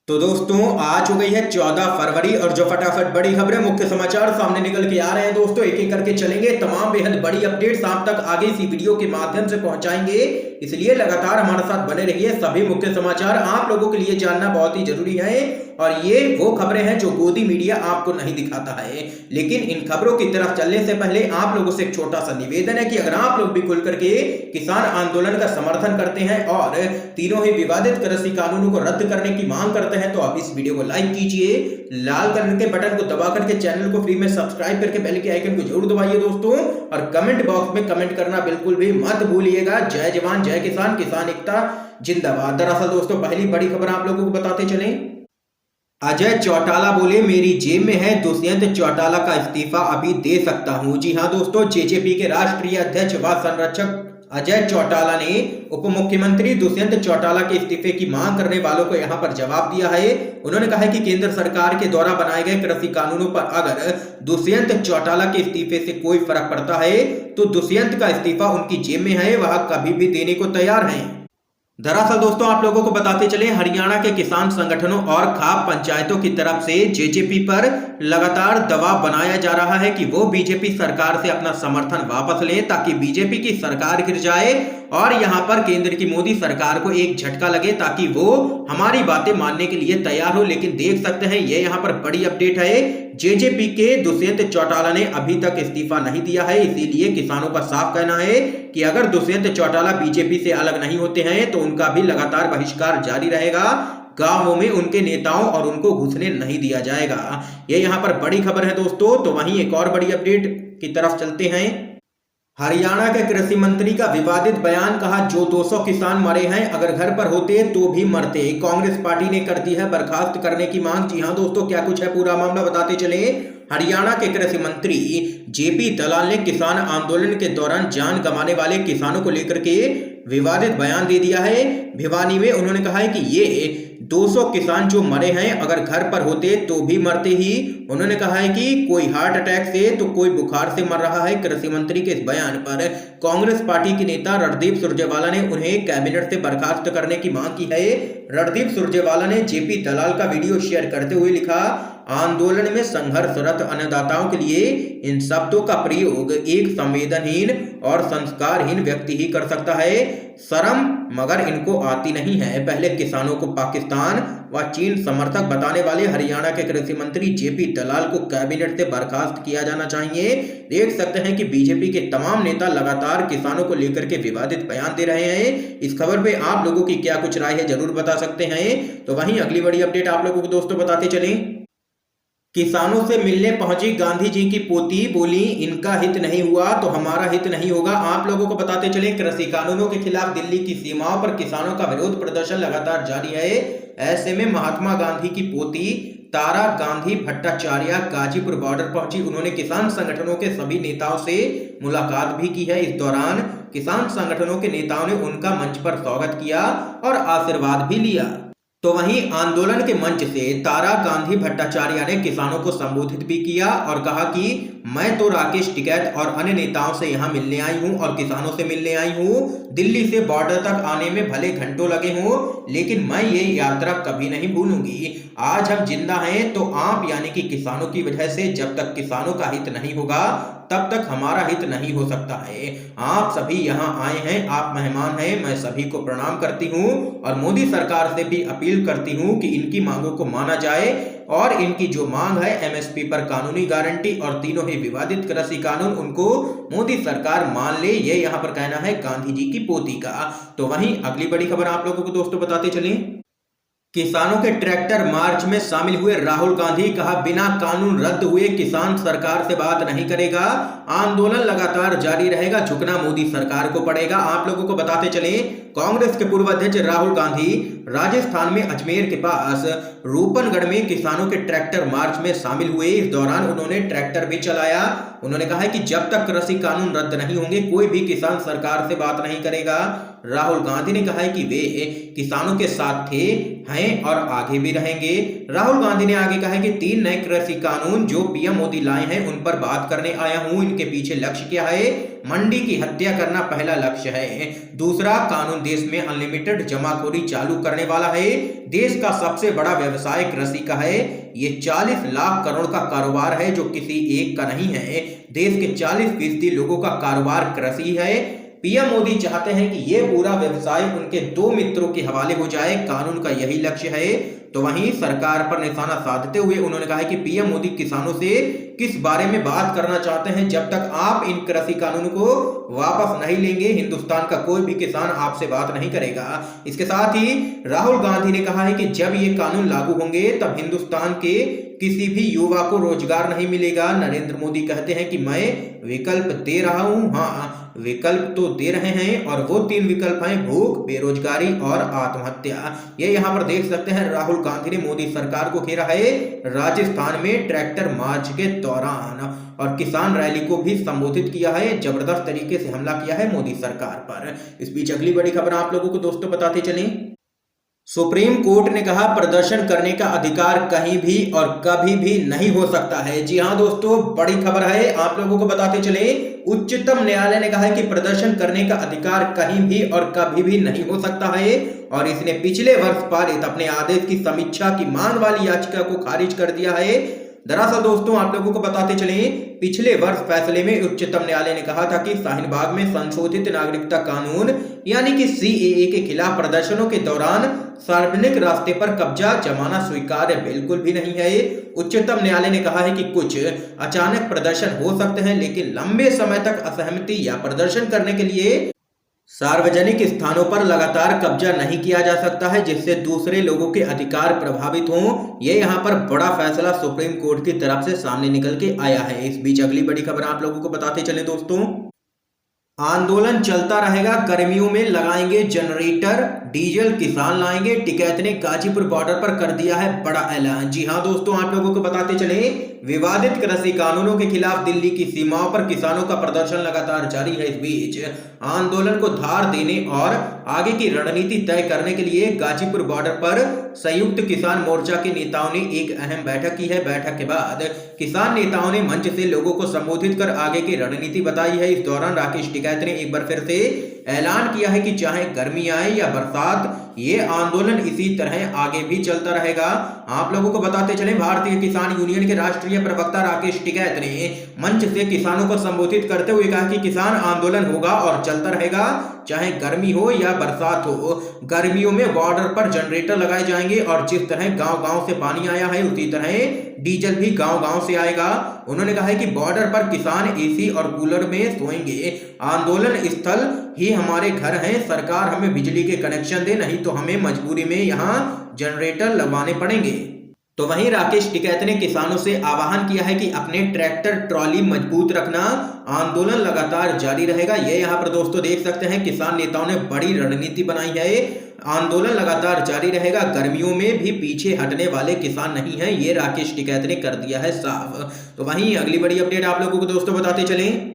तो दोस्तों आज हो गई है 14 फरवरी और जो फटाफट बड़ी खबरें मुख्य समाचार सामने निकल के आ रहे हैं दोस्तों, एक एक करके चलेंगे। तमाम बेहद बड़ी अपडेट्स आप तक आगे इसी वीडियो के माध्यम से पहुंचाएंगे, इसलिए लगातार हमारे साथ बने रहिए। सभी मुख्य समाचार आप लोगों के लिए जानना बहुत ही जरूरी है और ये वो खबरें हैं जो गोदी मीडिया आपको नहीं दिखाता है। लेकिन इन खबरों की तरफ चलने से पहले आप लोगों से एक छोटा सा निवेदन है कि अगर आप लोग भी खुल करके किसान आंदोलन का समर्थन करते हैं और तीनों ही विवादित कृषि कानूनों को रद्द करने की मांग करते हैं तो आप इस वीडियो को लाइक कीजिए, लाल कलर के बटन को दबा करके चैनल को फ्री में सब्सक्राइब करके बेल के आइकन को जरूर दबाइए दोस्तों, और कमेंट बॉक्स में कमेंट करना बिल्कुल भी मत भूलिएगा। जय जवान जय किसान, किसान एकता जिंदाबाद। दरअसल दोस्तों पहली बड़ी खबर आप लोगों को बताते चलें। अजय चौटाला बोले मेरी जेब में है, दुष्यंत चौटाला का इस्तीफा अभी दे सकता हूं। जी हां दोस्तों, जेजेपी के राष्ट्रीय अध्यक्ष व संरक्षक अजय चौटाला ने उप मुख्यमंत्री दुष्यंत चौटाला के इस्तीफे की मांग करने वालों को यहां पर जवाब दिया है। उन्होंने कहा है कि केंद्र सरकार के द्वारा बनाए गए कृषि कानूनों पर अगर दुष्यंत चौटाला के इस्तीफे से कोई फर्क पड़ता है तो दुष्यंत का इस्तीफा उनकी जेब में है, वह कभी भी देने को तैयार हैं। दरअसल दोस्तों आप लोगों को बताते चले, हरियाणा के किसान संगठनों और खाप पंचायतों की तरफ से जेजेपी पर लगातार दबाव बनाया जा रहा है कि वो बीजेपी सरकार से अपना समर्थन वापस लें ताकि बीजेपी की सरकार गिर जाए और यहां पर केंद्र की मोदी सरकार को एक झटका लगे ताकि वो हमारी बातें मानने के लिए तैयार हो। लेकिन देख सकते हैं ये यहां पर बड़ी अपडेट है, जेजेपी के दुष्यंत चौटाला ने अभी तक इस्तीफा नहीं दिया है। इसीलिए किसानों का साफ कहना है कि अगर दुष्यंत चौटाला बीजेपी से अलग नहीं होते हैं तो उनका भी लगातार बहिष्कार जारी रहेगा, गांवों में उनके नेताओं और उनको घुसने नहीं दिया जाएगा। ये यहां पर बड़ी खबर है दोस्तों। तो वहीं एक और बड़ी अपडेट की तरफ चलते हैं। हरियाणा के कृषि मंत्री का विवादित बयान, कहा जो 200 किसान मरे हैं अगर घर पर होते तो भी मरते। कांग्रेस पार्टी ने कर दी है बर्खास्त करने की मांग। जी हां दोस्तों, क्या कुछ है पूरा मामला बताते चले। हरियाणा के कृषि मंत्री जेपी दलाल ने किसान आंदोलन के दौरान जान गंवाने वाले किसानों को लेकर के विवादित बयान दे दिया है। भिवानी में उन्होंने कहा है कि ये 200 किसान जो मरे हैं अगर घर पर होते तो भी मरते ही। उन्होंने कहा है कि कोई हार्ट अटैक से तो कोई बुखार से मर रहा है। कृषि मंत्री के इस बयान पर कांग्रेस पार्टी के नेता रणदीप सुरजेवाला ने उन्हें कैबिनेट से बर्खास्त करने की मांग की है। रणदीप सुरजेवाला ने जेपी दलाल का वीडियो शेयर करते हुए लिखा, आंदोलन में संघर्षरत अन्नदाताओं के लिए इन शब्दों का प्रयोग एक संवेदनहीन और संस्कारहीन व्यक्ति ही कर सकता है। शर्म मगर इनको आती नहीं है। पहले किसानों को पाकिस्तान व चीन समर्थक बताने वाले हरियाणा के कृषि मंत्री जेपी दलाल को कैबिनेट से बर्खास्त किया जाना चाहिए। देख सकते हैं कि बीजेपी के तमाम नेता लगातार किसानों को लेकर के विवादित बयान दे रहे हैं। इस खबर पे आप लोगों की क्या कुछ राय है जरूर बता सकते हैं। तो वहीं अगली बड़ी अपडेट आप लोगों को दोस्तों बताते चलें। किसानों से मिलने पहुंची गांधी जी की पोती, बोली इनका हित नहीं हुआ तो हमारा हित नहीं होगा। आप लोगों को बताते चले, कृषि कानूनों के खिलाफ दिल्ली की सीमाओं पर किसानों का विरोध प्रदर्शन लगातार जारी है। ऐसे में महात्मा गांधी की पोती तारा गांधी भट्टाचार्य गाजीपुर बॉर्डर पहुंची। उन्होंने किसान संगठनों के सभी नेताओं से मुलाकात भी की है। इस दौरान किसान संगठनों के नेताओं ने उनका मंच पर स्वागत किया और आशीर्वाद भी लिया। तो वहीं आंदोलन के मंच से तारा गांधी भट्टाचार्य ने किसानों को संबोधित भी किया और कहा कि मैं तो राकेश टिकैत और अन्य नेताओं से यहां मिलने आई हूं और किसानों से मिलने आई हूं। दिल्ली से बॉर्डर तक आने में भले घंटों लगे हों लेकिन मैं ये यात्रा कभी नहीं भूलूंगी। आज हम जिंदा हैं तो आप यानी कि किसानों की वजह से। जब तक किसानों का हित नहीं होगा तब तक हमारा हित नहीं हो सकता है। आप सभी यहाँ आए हैं, आप मेहमान हैं, मैं सभी को प्रणाम करती हूँ और मोदी सरकार से भी अपील करती हूँ कि इनकी मांगों को माना जाए और इनकी जो मांग है एमएसपी पर कानूनी गारंटी और तीनों ही विवादित कृषि कानून उनको मोदी सरकार मान ले। ये यहाँ पर कहना है गांधी जी की पोती का। तो वहीं अगली बड़ी खबर आप लोगों को दोस्तों बताते चलें। किसानों के ट्रैक्टर मार्च में शामिल हुए राहुल गांधी, कहा बिना कानून रद्द हुए किसान सरकार से बात नहीं करेगा। आंदोलन लगातार जारी रहेगा, झुकना मोदी सरकार को पड़ेगा। आप लोगों को बताते चले, कांग्रेस के पूर्व अध्यक्ष राहुल गांधी राजस्थान में अजमेर के पास रूपनगढ़ में किसानों के ट्रैक्टर मार्च में शामिल हुए। इस दौरान उन्होंने ट्रैक्टर भी चलाया। उन्होंने कहा कि जब तक कृषि कानून रद्द नहीं होंगे कोई भी किसान सरकार से बात नहीं करेगा। राहुल गांधी ने कहा है कि वे किसानों के साथ थे, हैं और आगे भी रहेंगे। राहुल गांधी ने आगे कहा है कि 3 नए कृषि कानून जो पीएम मोदी लाए हैं उन पर बात करने आया हूं। इनके पीछे लक्ष्य क्या है मंडी की हत्या करना पहला लक्ष्य है। दूसरा, कानून देश में अनलिमिटेड जमाखोरी चालू करने वाला है। देश का सबसे बड़ा व्यवसाय कृषि का है। ये 40 लाख करोड़ का कारोबार है जो किसी एक का नहीं है। देश के 40% लोगों का कारोबार कृषि है। पीएम मोदी चाहते हैं कि ये पूरा व्यवसाय उनके 2 मित्रों के हवाले हो जाए। कानून का यही लक्ष्य है। तो वहीं सरकार पर निशाना साधते हुए उन्होंने कहा है कि पीएम मोदी किसानों से किस बारे में बात करना चाहते हैं। जब तक आप इन कृषि कानून को वापस नहीं लेंगे, हिंदुस्तान का कोई भी किसान आपसे बात नहीं करेगा। इसके साथ ही राहुल गांधी ने कहा है कि जब ये कानून लागू होंगे तब हिंदुस्तान के किसी भी युवा को रोजगार नहीं मिलेगा। नरेंद्र मोदी कहते हैं कि मैं विकल्प दे रहा हूं। हाँ, विकल्प तो दे रहे हैं और वो 3 विकल्प हैं, भूख, बेरोजगारी और आत्महत्या। ये यहाँ पर देख सकते हैं राहुल गांधी ने मोदी सरकार को घेरा है राजस्थान में ट्रैक्टर मार्च के दौरान और किसान रैली को भी संबोधित किया है। जबरदस्त तरीके से हमला किया है मोदी सरकार पर। इस बीच अगली बड़ी खबर आप लोगों को दोस्तों बताते चलें। सुप्रीम कोर्ट ने कहा प्रदर्शन करने का अधिकार कहीं भी और कभी भी नहीं हो सकता है। जी हां दोस्तों, बड़ी खबर है, आप लोगों को बताते चले। उच्चतम न्यायालय ने कहा है कि प्रदर्शन करने का अधिकार कहीं भी और कभी भी नहीं हो सकता है और इसने पिछले वर्ष पारित अपने आदेश की समीक्षा की मांग वाली याचिका को खारिज कर दिया है। दरअसल दोस्तों, आप लोगों को बताते चले, पिछले वर्ष फैसले में उच्चतम न्यायालय ने कहा था कि शाहीन बाग में संशोधित नागरिकता कानून यानी कि सीएए के खिलाफ प्रदर्शनों के दौरान सार्वजनिक रास्ते पर कब्जा जमाना स्वीकार्य बिल्कुल भी नहीं है। उच्चतम न्यायालय ने कहा है कि कुछ अचानक प्रदर्शन हो सकते हैं, लेकिन लंबे समय तक असहमति या प्रदर्शन करने के लिए सार्वजनिक स्थानों पर लगातार कब्जा नहीं किया जा सकता है, जिससे दूसरे लोगों के अधिकार प्रभावित हों। ये यहाँ पर बड़ा फैसला सुप्रीम कोर्ट की तरफ से सामने निकल के आया है। इस बीच अगली बड़ी खबर आप लोगों को बताते चले दोस्तों। आंदोलन चलता रहेगा, गर्मियों में लगाएंगे जनरेटर, डीजल किसान लाएंगे। टिकैत ने गाजीपुर बॉर्डर पर कर दिया है बड़ा ऐलान। जी हां दोस्तों, आप लोगों को बताते चले, विवादित कृषि कानूनों के खिलाफ दिल्ली की सीमाओं पर किसानों का प्रदर्शन लगातार जारी है। इस बीच आंदोलन को धार देने और आगे की रणनीति तय करने के लिए गाजीपुर बॉर्डर पर संयुक्त किसान मोर्चा के नेताओं ने एक अहम बैठक की है। बैठक के बाद किसान नेताओं ने मंच से लोगों को संबोधित कर आगे की रणनीति बताई है। इस दौरान राकेश टिकैत ने एक बार फिर से ऐलान किया है कि चाहे गर्मी आए या बरसात, ये आंदोलन इसी तरह आगे भी चलता रहेगा। आप लोगों को बताते चले, भारतीय किसान यूनियन के राष्ट्रीय प्रवक्ता राकेश टिकैत ने मंच से किसानों को संबोधित करते हुए कहा कि किसान आंदोलन होगा और चलता रहेगा, चाहे गर्मी हो या बरसात हो। गर्मियों में बॉर्डर पर जनरेटर लगाए जाएंगे और जिस तरह गांव-गांव से पानी आया है उसी तरह डीजल भी गांव-गांव से आएगा। उन्होंने कहा है कि बॉर्डर पर किसान एसी और कूलर में सोएंगे। आंदोलन स्थल ही हमारे घर हैं, सरकार हमें बिजली के कनेक्शन दे, नहीं तो हमें मजबूरी में यहाँ जनरेटर लगवाने पड़ेंगे। तो वहीं राकेश टिकैत ने किसानों से आह्वान किया है कि अपने ट्रैक्टर ट्रॉली मजबूत रखना, आंदोलन लगातार जारी रहेगा। ये यहाँ पर दोस्तों देख सकते हैं, किसान नेताओं ने बड़ी रणनीति बनाई है। आंदोलन लगातार जारी रहेगा, गर्मियों में भी पीछे हटने वाले किसान नहीं हैं, ये राकेश टिकैत ने कर दिया है साफ। तो वहीं अगली बड़ी अपडेट आप लोगों को दोस्तों बताते चलें।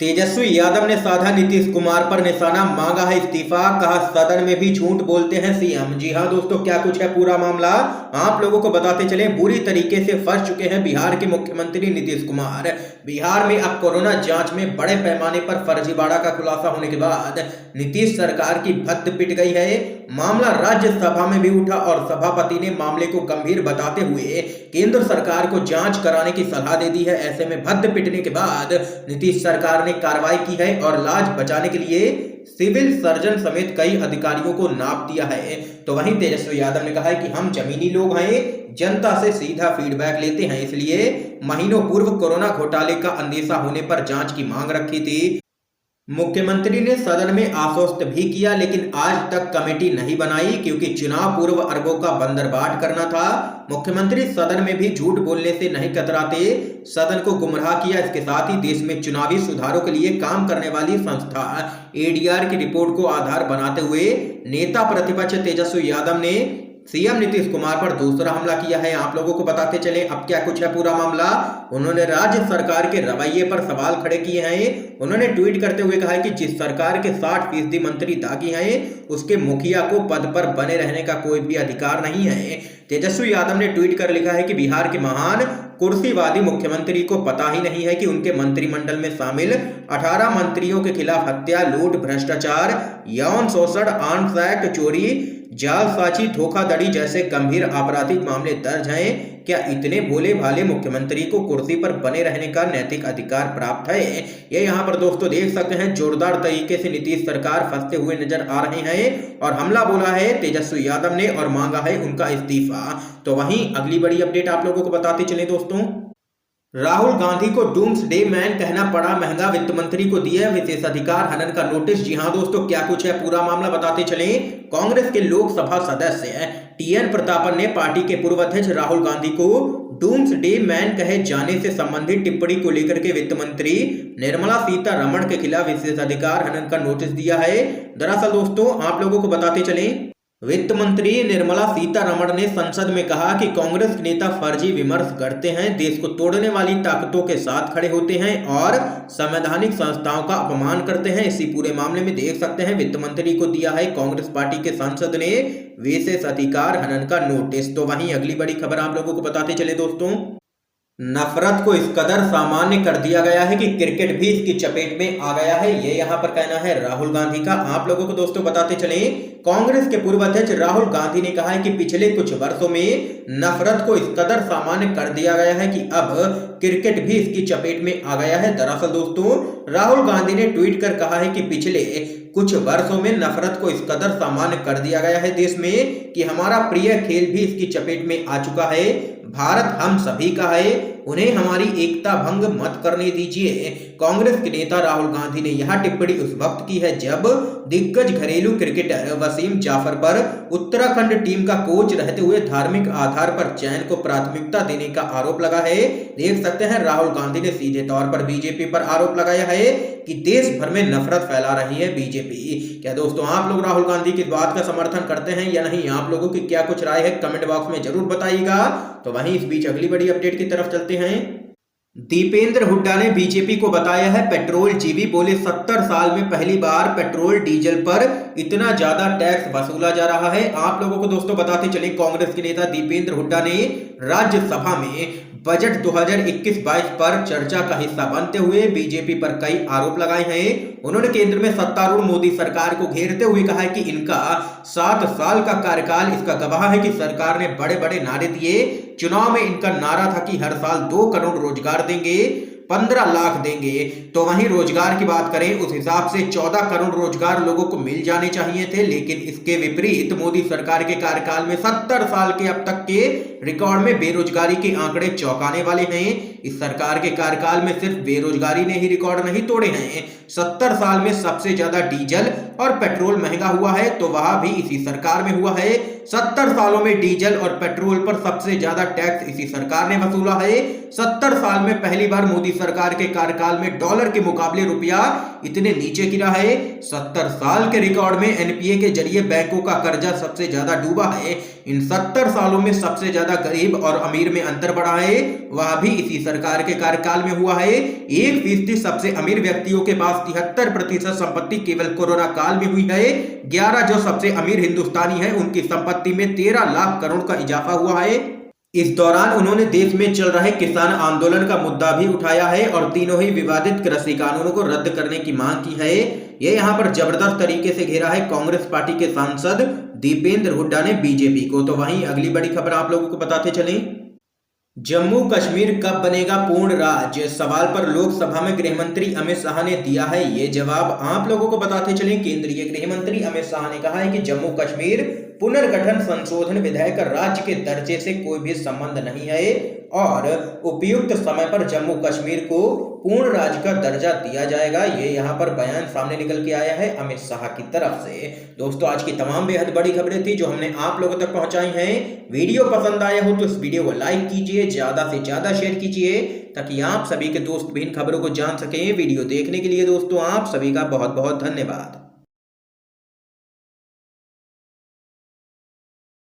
तेजस्वी यादव ने साधा नीतीश कुमार पर निशाना, मांगा है इस्तीफा, कहा सदन में भी झूठ बोलते हैं सीएम। जी हां दोस्तों, क्या कुछ है पूरा मामला आप लोगों को बताते चले। बुरी तरीके से फंस चुके हैं बिहार के मुख्यमंत्री नीतीश कुमार। बिहार में अब कोरोना जांच में बड़े पैमाने पर फर्जीवाड़ा का खुलासा होने के बाद नीतीश सरकार की भद्द पिट गई है। मामला राज्यसभा में भी उठा और सभापति ने मामले को गंभीर बताते हुए केंद्र सरकार को जांच कराने की सलाह दे दी है। ऐसे में भद्द पिटने के बाद नीतीश सरकार ने कार्रवाई की है और लाज बचाने के लिए सिविल सर्जन समेत कई अधिकारियों को नाप दिया है। तो वहीं तेजस्वी यादव ने कहा है कि हम जमीनी लोग हैं, जनता से सीधा फीडबैक लेते हैं, इसलिए महीनों पूर्व कोरोना घोटाले का अंदेशा होने पर जांच की मांग रखी थी। मुख्यमंत्री ने सदन में आश्वस्त भी किया, लेकिन आज तक कमेटी नहीं बनाई क्योंकि चुनाव पूर्व अरबों का बंदरबाट करना था। मुख्यमंत्री सदन में भी झूठ बोलने से नहीं कतराते, सदन को गुमराह किया। इसके साथ ही देश में चुनावी सुधारों के लिए काम करने वाली संस्था एडीआर की रिपोर्ट को आधार बनाते हुए नेता प्रतिपक्ष तेजस्वी यादव ने सीएम नीतीश कुमार पर दूसरा हमला किया है। आप लोगों को बताते चले अब क्या कुछ है पूरा मामला। उन्होंने राज्य सरकार के रवैये पर सवाल खड़े किए हैं। उन्होंने ट्वीट करते हुए कहा है कि जिस सरकार के 60% मंत्री दागी हैं, उसके मुखिया को पद पर बने रहने का कोई भी अधिकार नहीं है। तेजस्वी यादव ने ट्वीट कर लिखा है कि बिहार के महान कुर्सीवादी मुख्यमंत्री को पता ही नहीं है कि उनके मंत्रिमंडल में शामिल 18 मंत्रियों के खिलाफ हत्या, लूट, भ्रष्टाचार, यौन शोषण, आर्म्स एक्ट, चोरी, जालसाजी, धोखाधड़ी जैसे गंभीर आपराधिक मामले दर्ज हैं। क्या इतने भोले भाले मुख्यमंत्री को कुर्सी पर बने रहने का नैतिक अधिकार प्राप्त है? ये यहाँ पर दोस्तों देख सकते हैं, जोरदार तरीके से नीतीश सरकार फंसते हुए नजर आ रहे हैं और हमला बोला है तेजस्वी यादव ने और मांगा है उनका इस्तीफा। तो वहीं अगली बड़ी अपडेट आप लोगों को बताते चले दोस्तों, राहुल गांधी को डूम्सडे मैन कहना पड़ा महंगा, वित्त मंत्री को दिया विशेषाधिकार हनन का नोटिस। जी हां दोस्तों, क्या कुछ है पूरा मामला बताते चले। कांग्रेस के लोकसभा सदस्य टीएन प्रतापन ने पार्टी के पूर्व अध्यक्ष राहुल गांधी को डूम्सडे मैन कहे जाने से संबंधित टिप्पणी को लेकर के वित्त मंत्री निर्मला सीतारमण के खिलाफ विशेषाधिकार हनन का नोटिस दिया है। दरअसल दोस्तों आप लोगों को बताते चले, वित्त मंत्री निर्मला सीतारमण ने संसद में कहा कि कांग्रेस नेता फर्जी विमर्श करते हैं, देश को तोड़ने वाली ताकतों के साथ खड़े होते हैं और संवैधानिक संस्थाओं का अपमान करते हैं। इसी पूरे मामले में देख सकते हैं वित्त मंत्री को दिया है कांग्रेस पार्टी के सांसद ने विशेषाधिकार हनन का नोटिस। तो वहीं अगली बड़ी खबर आप लोगों को बताते चले दोस्तों, नफरत को इस कदर सामान्य कर दिया गया है कि क्रिकेट भी इसकी चपेट में आ गया है। ये यहाँ पर कहना है राहुल गांधी का। आप लोगों को दोस्तों बताते चले, कांग्रेस के पूर्व अध्यक्ष राहुल गांधी ने कहा है कि पिछले कुछ वर्षों में नफरत को इस कदर सामान्य कर दिया गया है कि अब क्रिकेट भी इसकी चपेट में आ गया है। दरअसल दोस्तों राहुल गांधी ने ट्वीट कर कहा है कि पिछले कुछ वर्षों में नफरत को इस कदर सामान्य कर दिया गया है देश में कि हमारा प्रिय खेल भी इसकी चपेट में आ चुका है। भारत हम सभी का है, उन्हें हमारी एकता भंग मत करने दीजिए। कांग्रेस के नेता राहुल गांधी ने यह टिप्पणी उस वक्त की है जब दिग्गज घरेलू क्रिकेटर वसीम जाफर पर उत्तराखंड टीम का कोच रहते हुए धार्मिक आधार पर चयन को प्राथमिकता देने का आरोप लगा है। देख सकते हैं राहुल गांधी ने सीधे तौर पर बीजेपी पर आरोप लगाया है कि देश भर में नफरत फैला रही है बीजेपी। क्या दोस्तों आप लोग राहुल गांधी की बात का समर्थन करते हैं या नहीं? आप लोगों की क्या कुछ राय है कमेंट बॉक्स में जरूर बताइएगा। तो वहीं इस बीच अगली बड़ी अपडेट की तरफ चलते हैं। दीपेंद्र हुड्डा ने बीजेपी को बताया है पेट्रोल जीवी, बोले 70 साल में पहली बार पेट्रोल डीजल पर इतना ज्यादा टैक्स वसूला जा रहा है। आप लोगों को दोस्तों बताते चले, कांग्रेस के नेता दीपेंद्र हुड्डा ने राज्यसभा में बजट 2021-22 पर चर्चा का हिस्सा बनते हुए बीजेपी पर कई आरोप लगाए हैं। उन्होंने केंद्र में सत्तारूढ़ मोदी सरकार को घेरते हुए कहा है कि इनका 7 साल का कार्यकाल इसका गवाह है कि सरकार ने बड़े बड़े नारे दिए। चुनाव में इनका नारा था कि हर साल 2 करोड़ रोजगार देंगे, 15 लाख देंगे। तो वहीं रोजगार की बात करें उस हिसाब से 14 करोड़ रोजगार लोगों को मिल जाने चाहिए थे, लेकिन इसके विपरीत मोदी सरकार के कार्यकाल में 70 साल के अब तक के रिकॉर्ड में बेरोजगारी के आंकड़े चौंकाने वाले हैं। इस सरकार के कार्यकाल में सिर्फ बेरोजगारी ने ही रिकॉर्ड नहीं तोड़े हैं, 70 साल में सबसे ज्यादा डीजल और पेट्रोल महंगा हुआ है तो वह भी इसी सरकार में हुआ है। 70 सालों में डीजल और पेट्रोल पर सबसे ज्यादा टैक्स इसी सरकार ने वसूला है। 70 साल में पहली बार मोदी सरकार के कार्यकाल में डॉलर के मुकाबले रुपया इतने नीचे गिरा है। 70 साल के रिकॉर्ड में एनपीए के जरिए बैंकों का कर्जा सबसे ज्यादा डूबा है। इन 70 सालों में सबसे ज्यादा गरीब और अमीर में अंतर बढ़ा है, वह भी इसी सरकार के कार्यकाल में हुआ है। 1% सबसे अमीर व्यक्तियों के पास 73% संपत्ति केवल कोरोना काल में हुई है। 11 जो सबसे अमीर हिंदुस्तानी है उनकी संपत्ति में 13 लाख करोड़ का इजाफा हुआ है। इस दौरान उन्होंने देश में चल रहे किसान आंदोलन का मुद्दा भी उठाया है और तीनों ही विवादित कृषि कानूनों को रद्द करने की मांग की है। ये यहाँ पर जबरदस्त तरीके से घेरा है कांग्रेस पार्टी के सांसद दीपेंद्र हुड्डा ने बीजेपी को। तो वहीं अगली बड़ी खबर आप लोगों को बताते चलें, जम्मू कश्मीर कब बनेगा पूर्ण राज्य, सवाल पर लोकसभा में गृह मंत्री अमित शाह ने दिया है ये जवाब। आप लोगों को बताते चलें, केंद्रीय गृह मंत्री अमित शाह ने कहा है कि जम्मू कश्मीर पुनर्गठन संशोधन विधेयक राज्य के दर्जे से कोई भी संबंध नहीं है और उपयुक्त समय पर जम्मू कश्मीर को पूर्ण राज्य का दर्जा दिया जाएगा। ये यहाँ पर बयान सामने निकल के आया है अमित शाह की तरफ से। दोस्तों आज की तमाम बेहद बड़ी खबरें थी जो हमने आप लोगों तक पहुंचाई हैं। वीडियो पसंद आया हो तो इस वीडियो को लाइक कीजिए, ज्यादा से ज्यादा शेयर कीजिए ताकि आप सभी के दोस्त भी इन खबरों को जान सकें। वीडियो देखने के लिए दोस्तों आप सभी का बहुत बहुत धन्यवाद।